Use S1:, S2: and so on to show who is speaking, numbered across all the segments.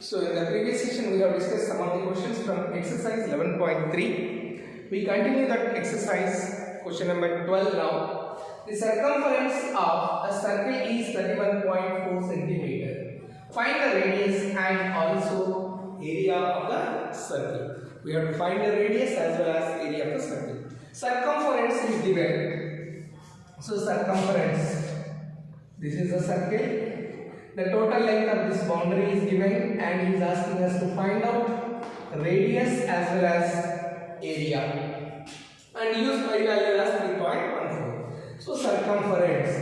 S1: So in the previous session we have discussed some of the questions from exercise 11.3. We continue that exercise, question number 12 now. The circumference of a circle is 31.4 centimeter. Find the radius and also area of the circle. We have to find the radius as well as area of the circle. Circumference is given. So circumference, this is a circle. The total length of this boundary is given and he is asking us to find out radius as well as area. And use pi value as 3.14. So circumference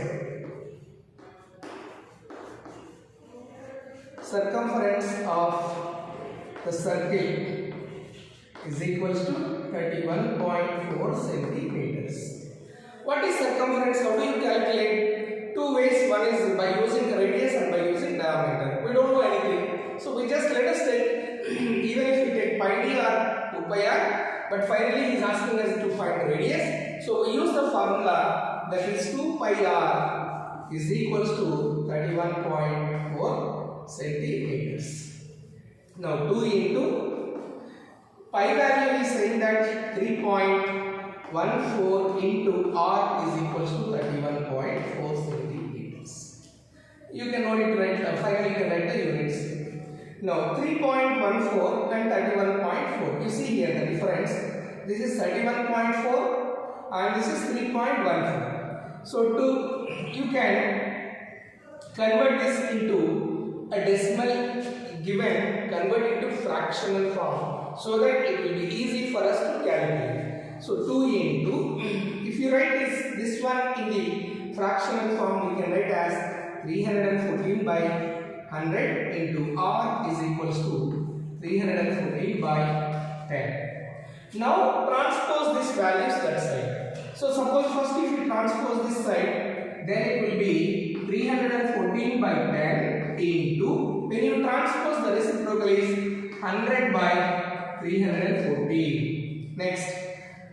S1: of the circle is equals to 31.4 centimeters. What is circumference? How do you calculate? Two ways. One is by using radius and by using diameter. We don't know anything, so we just let us take even if we take pi d or 2 pi r, but finally he is asking us to find radius. So we use the formula that is 2 pi r is equals to 31.4 centimeters. Now 2 into pi value is saying that 3.14 into r is equals to 31.4 centimeters. You can note it right. Finally, you can write the units. Now 3.14 and 31.4. You see here the difference. This is 31.4 and this is 3.14. So you can convert this into a decimal given, convert into fractional form so that it will be easy for us to calculate. So 2 into, if you write this one in the fractional form, we can write as 314 by 100 into r is equals to 314 by 10. Now transpose these values that side. So suppose first if you transpose this side, then it will be 314 by 10 into, when you transpose the reciprocal is 100 by 314. Next,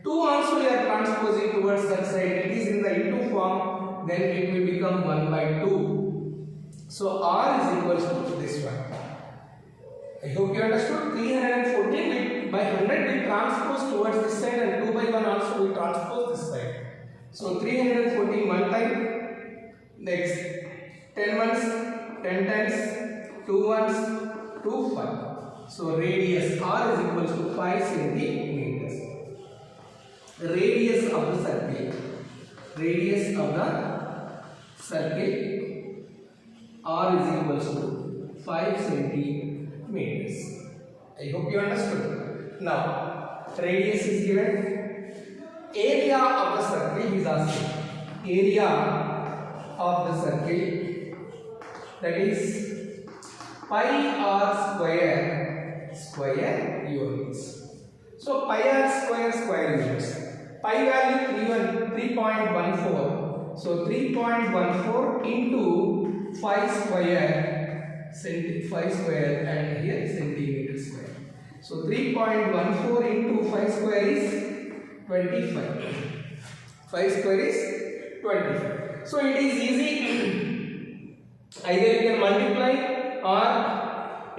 S1: 2 also you are transposing towards that side, it is in the into form, then it will become 1 by 2. So r is equals to this one. I hope you understood. 314 by 100 we transpose towards this side and 2 by 1 also we transpose this side. So 314 one time, next 10 ones, 10 times, 2 ones, 2 5. So radius r is equals to 5 centimeters. Radius of the circle r is equals to 5 centimeters. I hope you understood. Now radius is given. Area of the circle is asking. Area of the circle, that is pi r square units. So pi r square units. Pi value 3.14. So 3.14 into 5 square and here centimeter square. So 3.14 into 5 square is 25. 5 square is 25. So it is easy. Either you can multiply or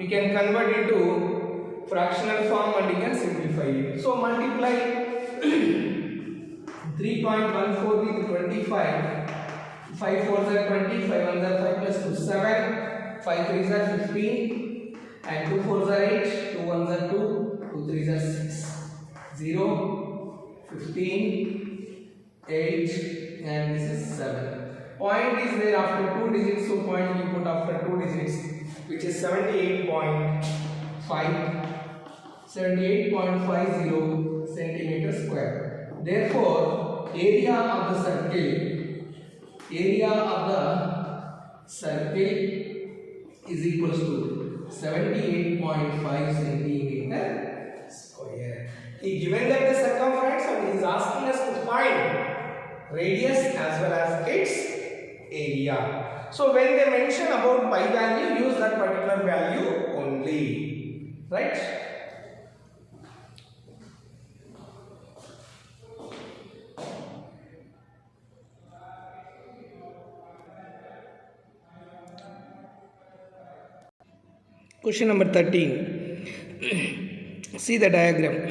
S1: you can convert into fractional form and you can simplify it. So multiply 3.14 with 25. 5 4s are 20, 5 1s are 5 plus 2 7, 5 3s are 15 and 2 4s are 8, 2 1s are 2, 2 3s are 6, 0, 15, 8 and this is 7. Point is there after 2 digits, so point we put after 2 digits, which is 78.50 centimeter square. Therefore, area of the circle is equals to 78.5 centimeter square. He given that the circumference and he is asking us to find radius as well as its area. So when they mention about pi value, use that particular value only, right? Question number 13. See the diagram.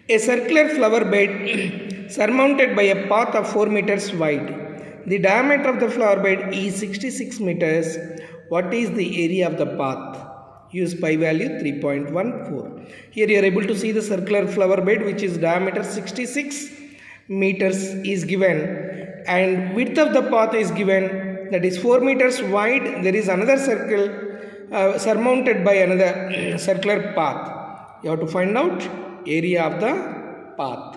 S1: A circular flower bed surmounted by a path of 4 meters wide. The diameter of the flower bed is 66 meters. What is the area of the path? Use pi value 3.14. Here you are able to see the circular flower bed which is diameter 66 meters is given and width of the path is given, that is 4 meters wide. There is another circle surmounted by another circular path. You have to find out area of the path.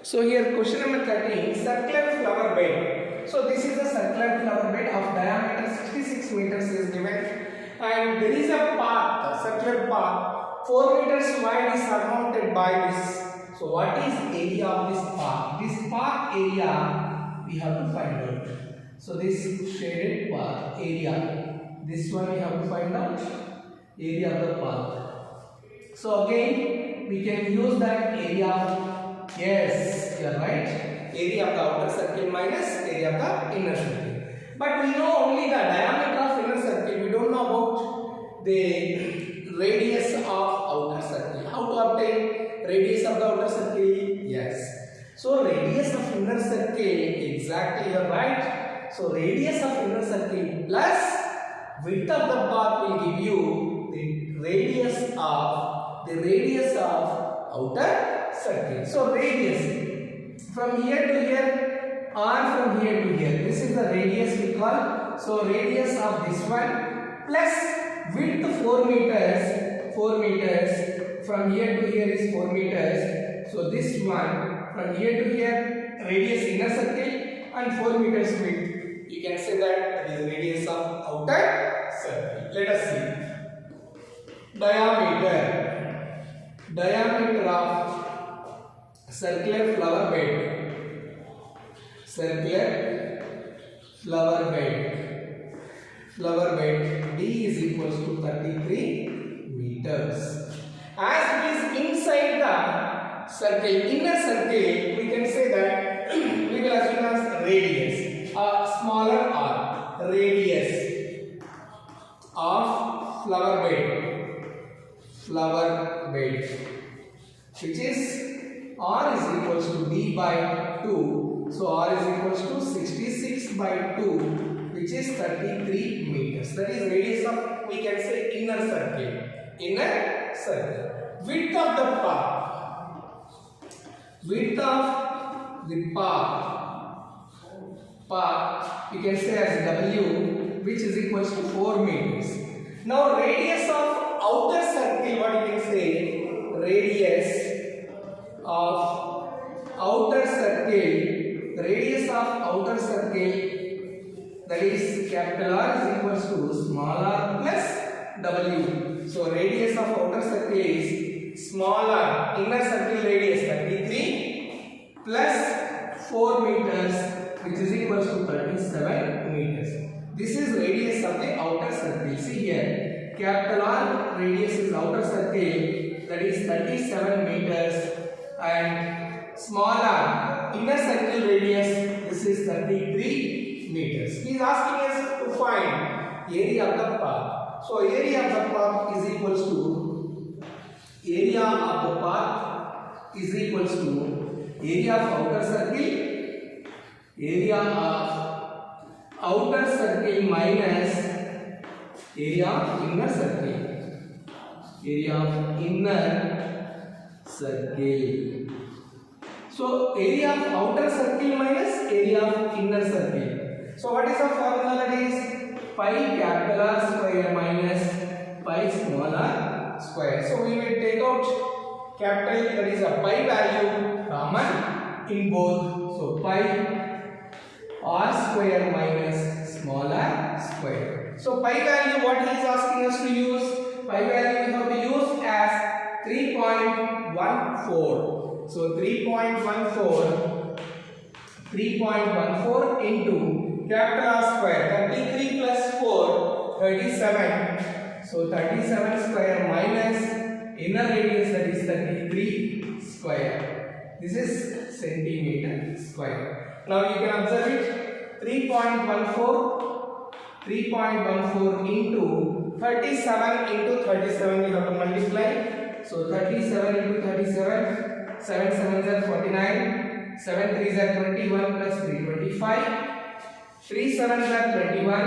S1: So here question number 13, circular flower bed. So this is a circular flower bed of diameter 66 meters is given and there is a path, a circular path 4 meters wide is surmounted by this. So what is area of this path? This path area we have to find out. So this shaded path area, this one we have to find out area of the path. So again we can use that area. Yes, you are right. Area of the outer circle minus area of the inner circle. But we know only the diameter of inner circle. We don't know about the radius of outer circle. How to obtain radius of the outer circle? Yes. So radius of inner circle, exactly you are right. So radius of inner circle plus width of the path will give you the radius of outer circle. So radius from here to here or from here to here, this is the radius we call. So radius of this one plus width 4 meters from here to here is 4 meters. So this one from here to here radius inner circle and 4 meters width. You can say that is radius of outer circle. Let us see. Diameter of circular flower bed. Flower bed D is equals to 33 meters. As it is inside the circle, inner circle, we can say that we will assume as radius, a smaller r, radius of flower bed, which is r is equals to d by 2. So r is equals to 66 by 2, which is 33 meters. That is radius of, we can say, inner circle. Width of the path. We can say as w, which is equals to 4 meters. Now radius of outer circle, what you can say? Radius of outer circle, that is capital R is equals to small r plus w. So radius of outer circle is small r, inner circle radius 33 plus 4 meters, which is equals to 37 meters. This is radius of the outer circle. See here, capital R radius is outer circle, that is 37 meters, and small r inner circle radius, this is 33 meters. He is asking us to find area of the path. So area of the path is equals to area of outer circle minus area of inner circle. So area of outer circle minus area of inner circle. So what is the formula? That is pi capital R square minus pi small r square. So we will take out capital, that is a pi value common in both. So pi r square minus small r square. So pi value, what he is asking us to use? Pi value we have to use as 3.14. So 3.14 into capital R square, 33 plus 4, 37. So 37 square minus inner radius, that is 33 square. This is centimeter square. Now you can observe it. 3.14 3.14 into 37 into 37 we have to multiply. So 37 into 37, 7 7s are 49, 7 3s are 21 plus 3 25, 3 7s are 21,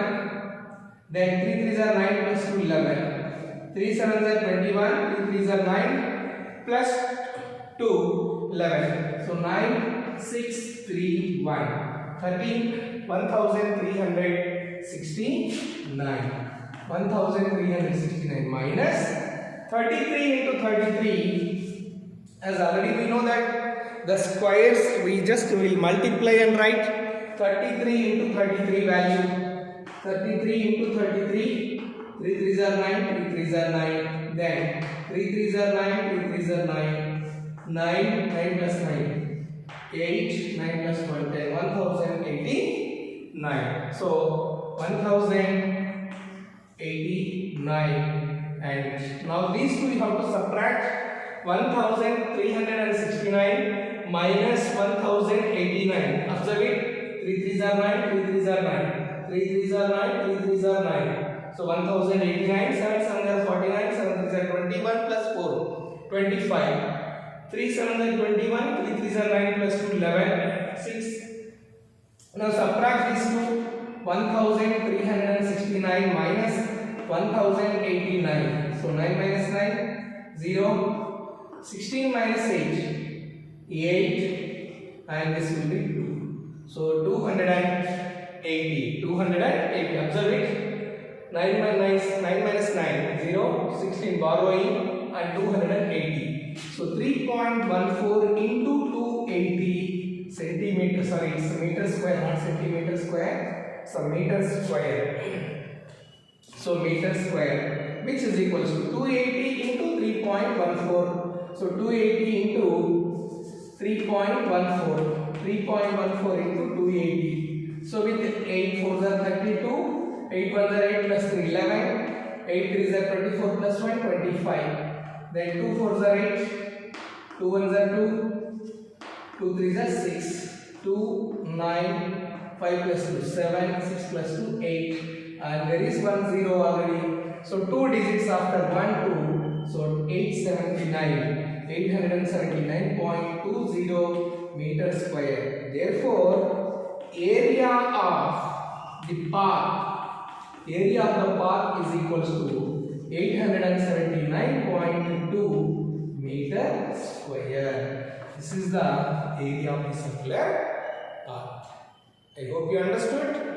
S1: then 3 3s are 9 plus 2 11, 3 7s are 21, 3 3s are 9 plus 2 11. So 9 6 3 1 13 1369 1369 minus 33 into 33, as already we know that the squares we just will multiply and write 33 into 33 value, 33 into 33, 3 3s are 9, 3 3s are 9, then 3 3s are 9, 3 3s are 9, 9 9 plus 9, 8 9 plus 1 10, 1089. So 1089, and now these two we have to subtract. 1369 minus 1089. Observe it. 3 3s are 9, 3 3s are 9, 3 3s are 9, 3 3s are 9. So 1089, 7 7s are 49, 7 3s are 21 plus 4 25. 3 7s are 21, 3 3s are 9 plus 2 11 6. Now subtract these two. 1369 minus 1089. So 9 minus 9 0. 16 minus 8 8, and this will be 2. So 280. Observe it. 9 minus 9 0. 16 borrowing and 280. So 3.14 into 280 centimeters. Sorry, it's meter square, not centimeter square. So meter square. So meter square, which is equals to 280 into 3.14. So 280 into 3.14. 3.14 into 280. So with 8 4s are 32. 8 1s are 8 plus 3 11. 8 3s are 24 plus 1 25. Then 2 4s are 8. 2 1s are 2. 2 3s are 6. 2 9. 5 plus 2 7. 6 plus 2 8. And there is 1 0 already. So 2 digits after 1 2. So 879.20 meter square. Therefore, area of the park is equals to 879.2 meter square. This is the area of the circular park. I hope you understood.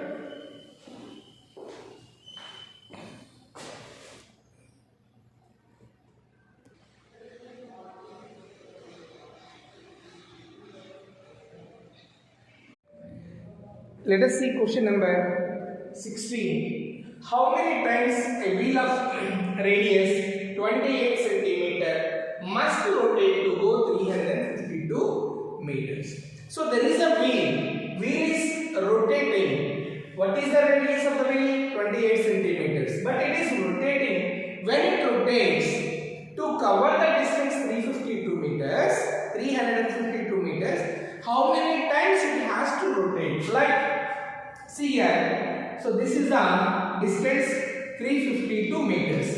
S1: Let us see question number 16. How many times a wheel of radius 28 centimeter must rotate to go 352 meters? So there is a wheel. Wheel is rotating. What is the radius of the wheel? 28 centimeters. But it is rotating. When it rotates, to cover the distance 352 meters, how many times it has to rotate? Like, see here. So this is the distance 352 meters.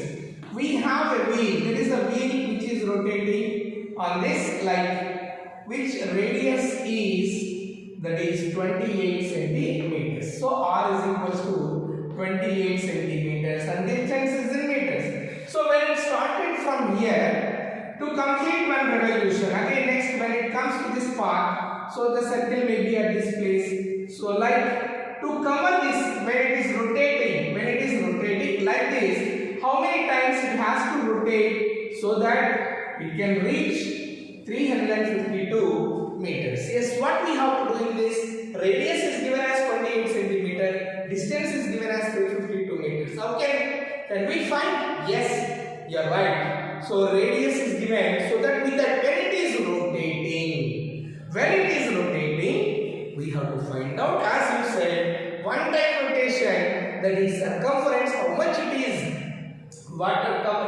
S1: We have a wheel. There is a wheel which is rotating on this, like, which radius is, that is 28 centimeters. So R is equals to 28 centimeters and distance is in meters. So when it started from here to complete one revolution, again next when it comes to this part, so the circle may be at this place. So like to cover this, when it is rotating like this, how many times it has to rotate so that it can reach 352 meters. Yes, what we have to do in this, radius is given as 28 centimeter, distance is given as 352 meters. How can we find? Yes, you are right. So radius is given, so that with that when it is rotating, we have to find out, as you said, one time rotation, that is circumference, how much it is, what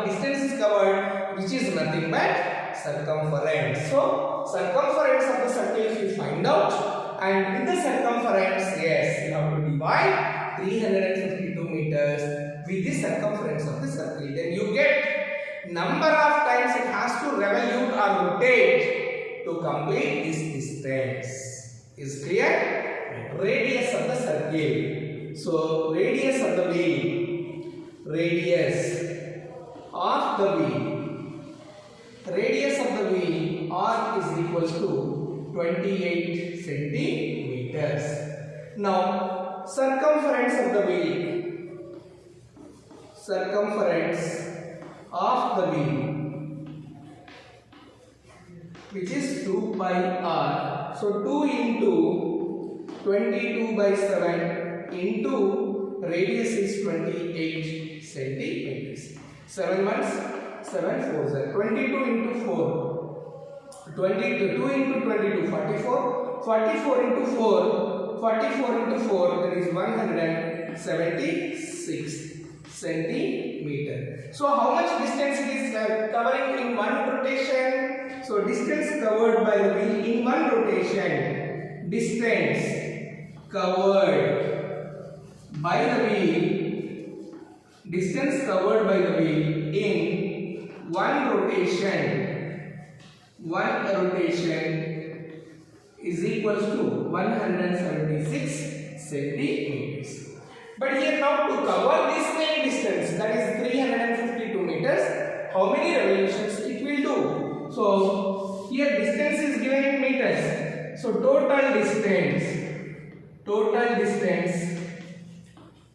S1: distance is covered, which is nothing but circumference. So circumference of the circle if you find out, and with the circumference, yes, you have to divide 352 meters with the circumference of the circle. Then you get number of times it has to revolute or rotate to complete this distance. Is clear? Radius of the circle. So radius of the wheel. Radius of the wheel. Radius of the wheel R is equals to 28 centimeters. Now circumference of the wheel. Circumference of the wheel, which is 2 pi r. So 2 into 22 by 7 into radius is 28 centimeters. 7 months, 7 fours are 22 into 4. 22 2 into 22 44. 44 into 4. 44 into 4, that is 176 centimeter. So how much distance it is covering in one rotation? So distance covered by the wheel in one rotation. Distance covered by the wheel. Distance covered by the wheel in one rotation. One rotation is equals to 176 centimeters. But here now to cover this main distance, that is 352 meters, how many revolutions it will do? So here distance is given in meters. So total distance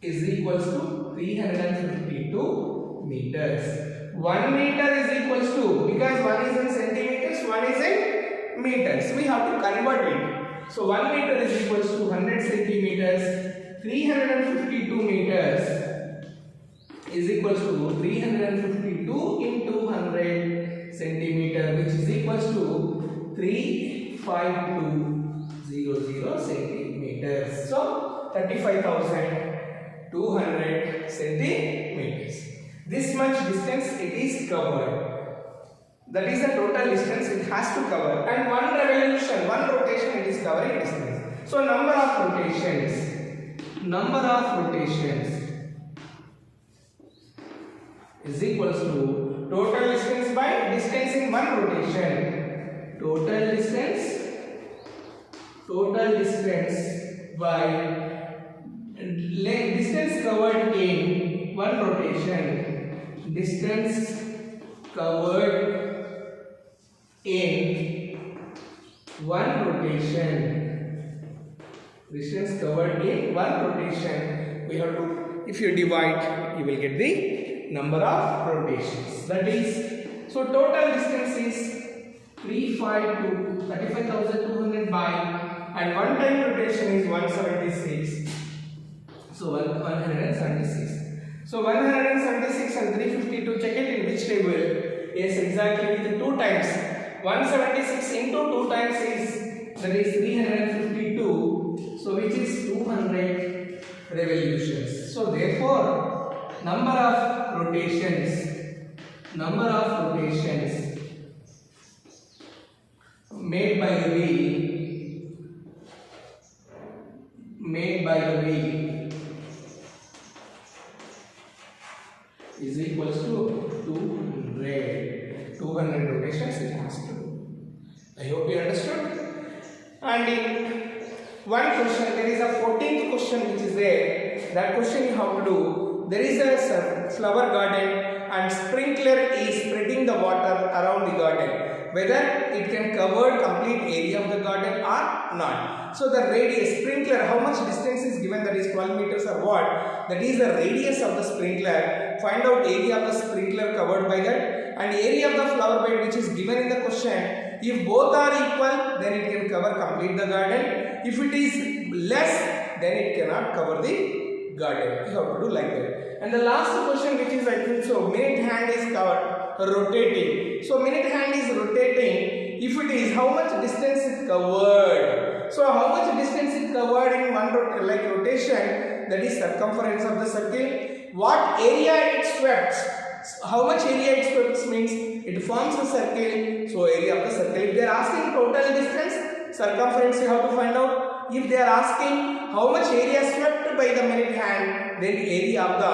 S1: is equals to 352 meters. 1 meter is equals to, because one is in centimeters, one is in meters, we have to convert it. So 1 meter is equals to 100 centimeters. 352 meters is equals to 352 into 100 centimeter, which is equals to 35200 centimeters. So 35,200 centimeters. This much distance it is covered. That is the total distance it has to cover. And one revolution, one rotation it is covering distance. So number of rotations is equals to total distance by distance in one rotation. Total distance by distance covered in one rotation. Distance covered in one rotation. Distance covered in one rotation. We have to, if you divide, you will get the number of rotations. That is, so total distance is 35,200 by, and one time rotation is 176. So 176. So 176 and 352, check it in which table? Yes, exactly with 2 times. 176 into 2 times is, that is 352. So which is 200 revolutions. So therefore, number of rotations made by the wheel is equals to 200 rotations it has to do. I hope you understood. And in one question, there is a 14th question which is there. That question you have to do. There is a flower garden and sprinkler is spreading the water around the garden. Whether it can cover complete area of the garden or not. So the radius, sprinkler, how much distance is given, that is 12 meters or what? That is the radius of the sprinkler. Find out area of the sprinkler covered by that, and area of the flower bed which is given in the question. If both are equal, then it can cover complete the garden. If it is less, then it cannot cover the garden. You have to do like that. And the last question which is, I think so, minute hand is rotating. So minute hand is rotating. If it is, how much distance is covered? So how much distance is covered in one rotation? That is circumference of the circle. What area it swept? How much area it swept means it forms a circle. So area of the circle. If they are asking total distance, circumference you have to find out. if they are asking how much area swept by the minute hand, then area of the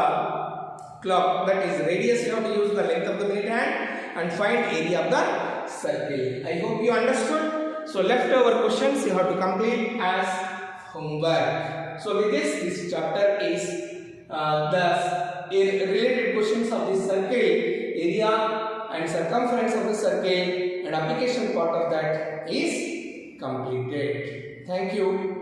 S1: clock, that is radius, you have to use the length of the minute hand and find area of the circle. I hope you understood. So leftover questions you have to complete as homework. So with this chapter is the related questions of this circle, area and circumference of the circle, and application part of that is completed. Thank you.